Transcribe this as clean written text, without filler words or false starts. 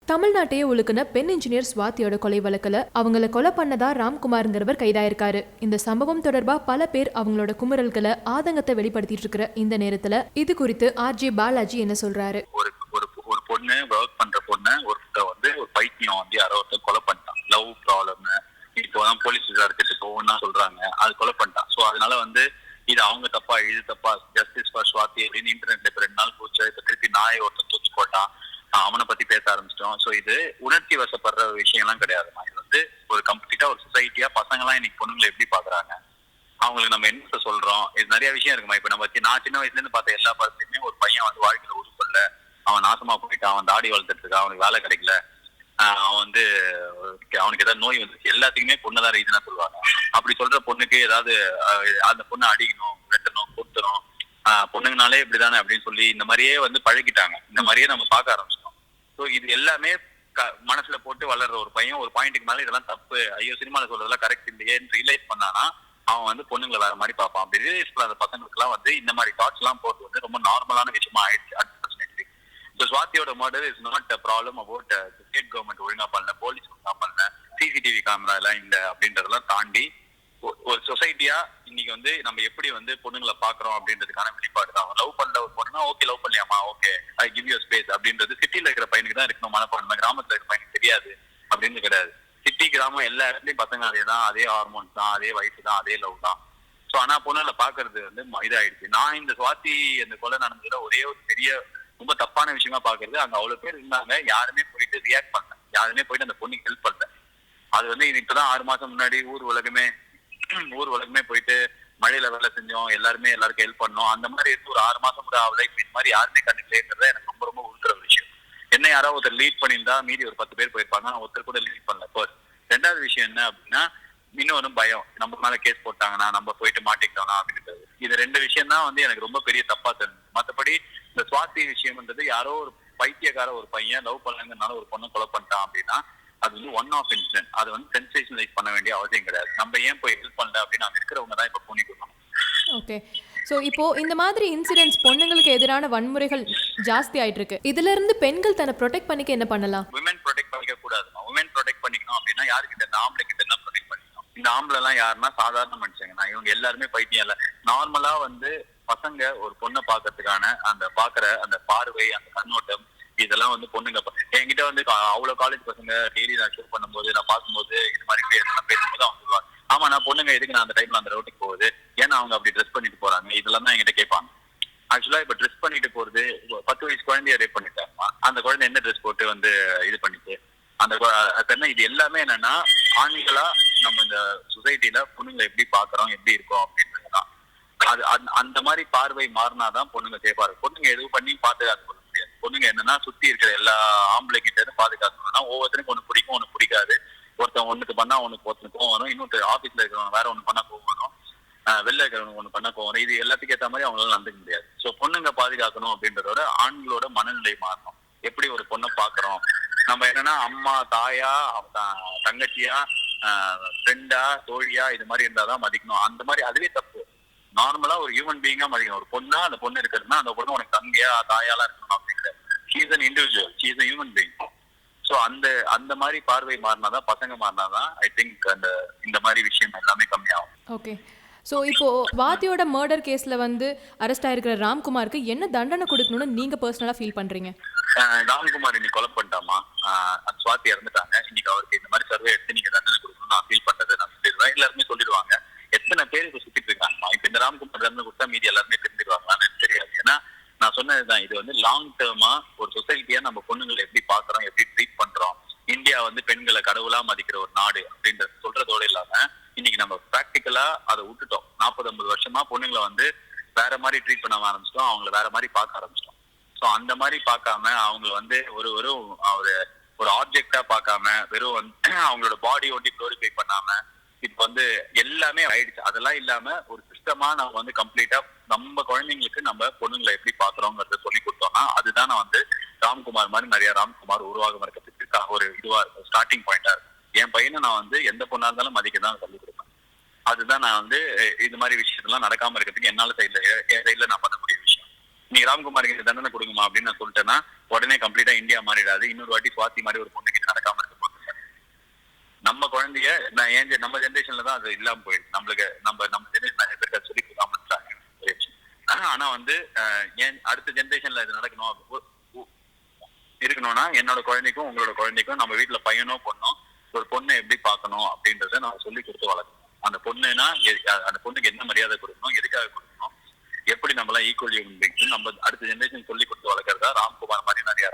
தமிழ்நாட்டையே உழுக்குன பெண் இன்ஜினியர் ஸ்வாதியோட கொலை வழக்குல அவங்கள கொலை பண்ணதா ராம்குமார்ங்கிறவர் கைதாயிருக்காரு. இந்த சம்பவம் தொடர்பா பல பேர் அவங்களோட குமுறல்களை ஆதங்கத்தை வெளிப்படுத்திட்டு இருக்கிற இந்த நேரத்துல இது குறித்து ஆர்ஜே பாலாஜி என்ன சொல்றாரு? ஒரு பொண்ணு ஒர்க் பண்ற பொண்ணு ஒருத்தர் வந்து ஒரு பைத்தியம் வந்து யாரோ ஒருத்தர் கொலை பண்ணிட்டான். லவ் ப்ராப்ளம் இப்போதான் போலீஸ் விசாரிச்சுட்டு போகணும்னா சொல்றாங்க, அது கொலை பண்ணிட்டான். ஸோ அதனால வந்து இது அவங்க தப்பா இது தப்பா ஜஸ்டிஸ் ஃபார் ஸ்வாதி அப்படின்னு இன்டர்நெட்ல இப்ப 2 நாள் போச்சு. இப்ப திருப்பி நாயை ஒருத்தர் தூக்கி போட்டான், அவனை பத்தி பேச ஆரம்பிச்சிட்டோம். ஸோ இது உணர்ச்சி வசப்படுற விஷயம் எல்லாம் கிடையாதுமா. இது வந்து ஒரு கம்ப்ளீட்டா ஒரு சொசைட்டியா பசங்க எல்லாம் இன்னைக்கு பொண்ணுங்களை எப்படி பாக்குறாங்க, அவங்களுக்கு நம்ம என்ன சொல்றோம், இது நிறைய விஷயம் இருக்குமா. இப்ப நான் சின்ன வயசுல இருந்து பார்த்த எல்லா படத்துலயுமே ஒரு பையன் வந்து வாழ்க்கையில உருப்படல, அவன் நாசமா போயிட்டான், அவன் தாடி வளர்த்துட்டு இருக்கான், அவனுக்கு வேலை கிடைக்கல, அவன் வந்து அவனுக்கு ஏதாவது நோய் வந்துச்சு, எல்லாத்துக்குமே பொண்ணுதான் ரீசனா சொல்லுவாங்க. அப்படி சொல்ற பொண்ணுக்கு ஏதாவது அந்த பொண்ணை அடிக்கணும், வெட்டணும், கொடுத்துரும், பொண்ணுங்கனாலே இப்படிதானே அப்படின்னு சொல்லி இந்த மாதிரியே வந்து பழகிட்டாங்க. இந்த மாதிரியே நம்ம பார்க்க ஆரம்பிச்சிட்டோம். ஸோ இது எல்லாமே மனசுல போட்டு வளர்ற ஒரு பையன் ஒரு பாயிண்ட்டுக்கு மேல இதெல்லாம் தப்பு, ஐயோ சினிமால சொல்றதெல்லாம் கரெக்ட் இல்லையேன்னு ரியலைஸ் பண்ணானா அவன் வந்து பொண்ணுங்களை வேற மாதிரி பார்ப்பான். அப்படி ரியலைஸ் பண்ணாத பசங்களுக்கு எல்லாம் வந்து இந்த மாதிரி தாட்ஸ் எல்லாம் போறது வந்து ரொம்ப நார்மலான விஷயமா ஆயிடுச்சு. அன்பார்ச்சுனேட்லி ஸ்வாதியோட murder is not a problem about state government ஒழுங்கா பண்ணல, போலீஸ் ஒழுங்கா பண்ணல, சிசிடிவி கேமரா எல்லாம் இல்ல அப்படின்றதெல்லாம் தாண்டி ஒரு சொசைட்டியா இன்னைக்கு வந்து நம்ம எப்படி வந்து பொண்ணுங்களை பாக்குறோம் அப்படின்றதுக்கான வெளிப்பாடு தான். லவ் பண்ணல ஒரு பொண்ணுனா ஓகே லவ் பண்ணலையாமா, okay I give you space அப்படின்றது சிட்டில இருக்கிற பையனுக்கு தான் இருக்கணும் மனப்பான்மை, கிராமத்துல இருக்கிற பையனுக்கு தெரியாது அப்படின்னு கிடையாது. சிட்டி கிராமம் எல்லா இடத்துலயும் பசங்க அதே தான், அதே ஹார்மோன்ஸ் தான், அதே வயசு தான், அதே லவ் தான். ஸோ ஆனா பொண்ணுங்களை பாக்குறது வந்து இதாயிடுச்சு. நான் இந்த ஸ்வாதி அந்த கொலை நடந்ததுல ஒரே ஒரு பெரிய ரொம்ப தப்பான விஷயமா பாக்குறது, அங்க அவ்வளவு பேர் இருந்தாங்க, யாருமே போயிட்டு ரியாக்ட் பண்ணல, யாருமே போயிட்டு அந்த பொண்ணுக்கு ஹெல்ப் பண்ணல. அது வந்து இப்பதான் 6 மாசம் முன்னாடி ஊர் உலகமே போயிட்டு மழையில வேலை செஞ்சோம், எல்லாருமே எல்லாருக்கும் ஹெல்ப் பண்ணோம், அந்த மாதிரி இருக்கு. ஒரு 6 மாசம் கூட ஆகல, இந்த மாதிரி யாருமே கண்டுக்கலங்கிறத எனக்கு ரொம்ப ரொம்ப உறுத்துற ஒரு விஷயம். என்ன யாராவது ஒருத்தர் லீட் பண்ணியிருந்தா மீதி ஒரு 10 பேர் போயிருப்பாங்க, ஒருத்தர் கூட லீட் பண்ணல. ஃபர்ஸ்ட். 2வது விஷயம் என்ன அப்படின்னா இன்னொரு பயம், நம்ம மேல கேஸ் போட்டாங்கன்னா நம்ம போயிட்டு மாட்டிக்கிட்டோம்னா அப்படின்றது. இது 2 விஷயம் தான் வந்து எனக்கு ரொம்ப பெரிய தப்பா தெரிஞ்சு. மற்றபடி இந்த ஸ்வாதி விஷயம்ன்றது யாரோ ஒரு பைத்தியக்கார ஒரு பையன் லவ் பண்ணலங்கிறனால ஒரு பொண்ணை கொலை பண்ணிட்டான் அப்படின்னா அது வந்து ஒன் ஆஃப் இன்சிடென்ட். அது வந்து சென்சேஷனலைஸ் பண்ண வேண்டிய அவசியம் கிடையாது. நம்ம ஏன் போய் ஹெல்ப் பண்ணல அப்படின்னு அங்க இருக்கிறவங்க தான் இப்ப புனி கொடுக்கணும். ஓகே, ஸோ இப்போ இந்த மாதிரி இன்சிடென்ட்ஸ் பொண்ணுங்களுக்கு எதிரான வன்முறைகள் ஜாஸ்தி ஆயிட்டு இருக்கு. இதுல இருந்து பெண்கள் தன்னை ப்ரொடெக்ட் பண்ணிக்க என்ன பண்ணலாம்? விமன் ப்ரொடெக்ட் பண்ணிக்க கூடாது. விமன் ப்ரொடெக்ட் பண்ணிக்கணும் அப்படின்னா யாருக்கிட்ட, இந்த ஆம்பளை கிட்ட என்ன ப்ரொடெக்ட் பண்ணிக்கணும். இந்த ஆம்பளை எல்லாம் யாருன்னா சாதாரண மனுஷங்க, இவங்க எல்லாருமே பைத்தியம் இல்ல. நார்மலா வந்து பசங்க ஒரு பொண்ணை பாக்குறதுக்கான அந்த பாக்குற அந்த பார்வை, அந்த கண்ணோட்டம், இதெல்லாம் வந்து பொண்ணுங்க என்கிட்ட வந்து அவ்வளவு காலேஜ் பசங்க டெய்லி நான் ஷூட் பண்ணும்போது நான் பார்க்கும்போது இது மாதிரி பேசும்போது அவங்க சொல்லுவாங்க, ஆமா நான் பொண்ணுங்க எதுக்கு நான் அந்த டைம்ல அந்த ரோட்டுக்கு போகுது, ஏன்னா அவங்க அப்படி ட்ரெஸ் பண்ணிட்டு போறாங்க, இதெல்லாம் தான் என்கிட்ட கேட்பாங்க. ஆக்சுவலா இப்ப ட்ரெஸ் பண்ணிட்டு போறது 10 வயசு குழந்தைய ரேப் பண்ணிட்டாங்க, அந்த குழந்தை என்ன ட்ரெஸ் போட்டு வந்து இது பண்ணிட்டு அந்த இது எல்லாமே என்னன்னா ஆண்களா நம்ம இந்த சொசைட்டில பொண்ணுங்களை எப்படி பாக்குறோம், எப்படி இருக்கோம் அப்படின்றதுதான். அது அந்த மாதிரி பார்வை மாறினாதான் பொண்ணுங்க சேஃபா இருக்கும். பொண்ணுங்க எதுவும் பண்ணி பாதுகாத்து கொள்ள முடியாது. பொண்ணுங்க என்னன்னா சுத்தி இருக்கிற எல்லா ஆம்பளை கிட்ட இருந்து பாதுகாக்கணும்னா ஒவ்வொருத்தருக்கும் ஒண்ணு பிடிக்கும், ஒண்ணு பிடிக்காது. ஒருத்தன் ஒண்ணுக்கு பண்ணா ஒருத்தனுக்கு கோவம் வரும், இன்னொரு ஆபீஸ்ல இருக்கிறவங்க வேற ஒண்ணு பண்ணா கோவம் வரும், வெளில இருக்கிறவங்க ஒண்ணு பண்ணா கோவம் வரும். இது எல்லாத்துக்கும் ஏற்ற மாதிரி அவங்களால நடந்துக்க முடியாது. சோ பொண்ணுங்க பாதுகாக்கணும் அப்படின்றதோட ஆண்களோட மனநிலை மாறணும். எப்படி ஒரு பொண்ணை பாக்குறோம், நம்ம என்னன்னா அம்மா, தாயா, தங்கச்சியா, ஃப்ரெண்டா, தோழியா இது மாதிரி இருந்தாதான் மதிக்கணும். அந்த மாதிரி அதுவே தப்பு. நார்மலா ஒரு ஹியூமன் பீயிங்கா மதிக்கணும். ஒரு பொண்ணா அந்த பொண்ணு இருக்கிறதுனா அந்த பொண்ணு உனக்கு தங்கையா தாயாலாம் இருக்கணும் அப்படிங்கிற. She is an individual, she is a human being. So அந்த மாதிரி பார்வை மாறினாதான், பசங்க மாறினாதான் ஐ திங்க் இந்த மாதிரி விஷயம் எல்லாமே கம்மியாகும். ஓகே, ஸோ இப்போ ஸ்வாதியோட மர்டர் கேஸ்ல வந்து அரெஸ்ட் ஆயிருக்கிற ராம்குமாருக்கு என்ன தண்டனை கொடுக்கணும்னு நீங்க பர்சனலா ஃபீல் பண்றீங்க? ராம்குமார் இன்னைக்கு கொலை பண்ணிட்டாமா, ஸ்வாதி இறந்துட்டாங்க. இன்னைக்கு அவருக்கு இந்த மாதிரி சர்வே எடுத்து நீங்க தண்டனை கொடுக்கணும் நான் ஃபீல் பண்றது நான் சொல்லிடுவேன். எல்லாருமே சொல்லிடுவாங்க. எத்தனை பேர் இப்ப சுத்திட்டு இருக்காங்கம்மா, இப்ப இந்த ராம்குமார் தண்டனை கொடுத்தா மீதி எல்லாருமே தெரிஞ்சிருவாங்களான்னு எனக்கு தெரியாது. ஏன்னா நான் சொன்னதுதான், இது வந்து லாங் டேர்மா ஒரு சொசைட்டியா நம்ம பொண்ணுங்களை எப்படி பாக்குறோம், எப்படி ட்ரீட் பண்றோம். இந்தியா வந்து பெண்களை கடவுளா மதிக்கிற ஒரு நாடு அப்படின்றது சொல்றதோட இல்லாம இன்னைக்கு நம்ம பிராக்டிக்கலா அதை விட்டுட்டோம். 40-50 வருஷமா பொண்ணுங்களை வந்து வேற மாதிரி ட்ரீட் பண்ண ஆரம்பிச்சிட்டோம், அவங்களை வேற மாதிரி பார்க்க ஆரம்பிச்சிட்டோம். சோ அந்த மாதிரி பார்க்காம அவங்க வந்து ஒரு ஆப்ஜெக்டா பார்க்காம வெறும் வந்து அவங்களோட பாடி ஒட்டி குளோரிஃபை பண்ணாம இப்ப வந்து எல்லாமே ஆயிடுச்சு. அதெல்லாம் இல்லாம ஒரு சிஸ்டமா நம்ம வந்து கம்ப்ளீட்டா நம்ம குழந்தைங்களுக்கு நம்ம பொண்ணுங்களை எப்படி பாக்குறோங்கிறத சொல்லி கொடுத்தோம்னா அதுதான் நான் வந்து ராம்குமார் மாதிரி நிறைய ராம்குமார் உருவாகம் இருக்கிறதுக்கு ஒரு இதுவா ஸ்டார்டிங் பாயிண்டா இருக்கும். என் பையனை நான் வந்து எந்த பொண்ணா இருந்தாலும் மதிக்க தான் சொல்லி கொடுப்பேன். அதுதான் நான் வந்து இது மாதிரி விஷயத்தெல்லாம் நடக்காம இருக்கிறதுக்கு என்னால என் சைட்ல நான் பண்ணக்கூடிய விஷயம். நீங்க ராம்குமாருக்கு தண்டனை கொடுங்கம்மா அப்படின்னு நான் சொல்லிட்டேன்னா உடனே கம்ப்ளீட்டா இந்தியா மாறிடாது. இன்னொரு வாட்டி சுவாதி மாதிரி ஒரு பொண்ணு கிட்ட நடக்காம இருக்க போகுது. நம்ம குழந்தைய நம்ம ஜென்ரேஷன்ல தான் அது இல்லாம போயிடுது. நம்மளுக்கு நம்ம ஜென்ரேஷன் நிறைய பேருக்கு சொல்லி கொடுக்காம இருக்காங்க. ஆனா வந்து ஏன் அடுத்த ஜென்ரேஷன்ல இது நடக்கணும் இருக்கணும்னா என்னோட குழந்தைக்கும் உங்களோட குழந்தைக்கும் நம்ம வீட்டுல பையனோ பொண்ணோ ஒரு பொண்ணை எப்படி பார்க்கணும் அப்படின்றத நம்ம சொல்லி கொடுத்து வளர்க்கணும். அந்த பொண்ணுனா அந்த பொண்ணுக்கு என்ன மரியாதை கொடுக்கணும், எதுக்காக கொடுக்கணும், எப்படி நம்மளாம் ஈக்குவல் நம்ம அடுத்த ஜென்ரேஷன் சொல்லி கொடுத்து வளர்க்கறதா ராம்குமார் மாதிரி நிறைய